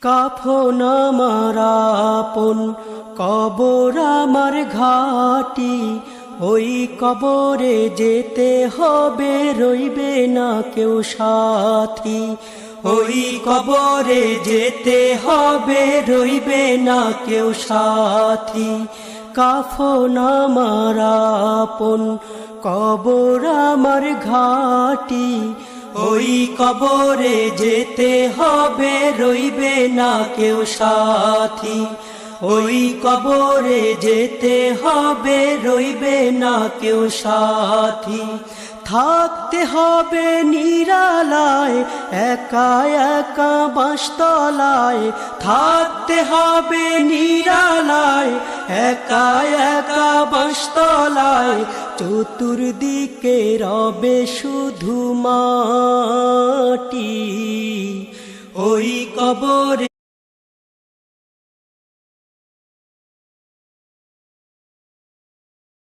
কাফন আমার আপন, কবর আমার ঘাটি। ওই কবরে যেতে হবে, রইবে না কেউ সাথী। ওই কবরে যেতে হবে, রইবে না কেউ সাথী। কাফন আমার আপন, কবর আমার ঘাটি। ওই কবরে যেতে হবে, রইবে না কেউ সাথী। ওই কবরে যেতে হবে, রইবে না কেউ সাথী। থাকতে হবে নিরালায়, একা একা বাঁশতলায়। থাকতে হবে নিরালায়, একা একা বাঁশতলায়। চতুর্দিকে রবে শুধু মাটি। ওই কবরে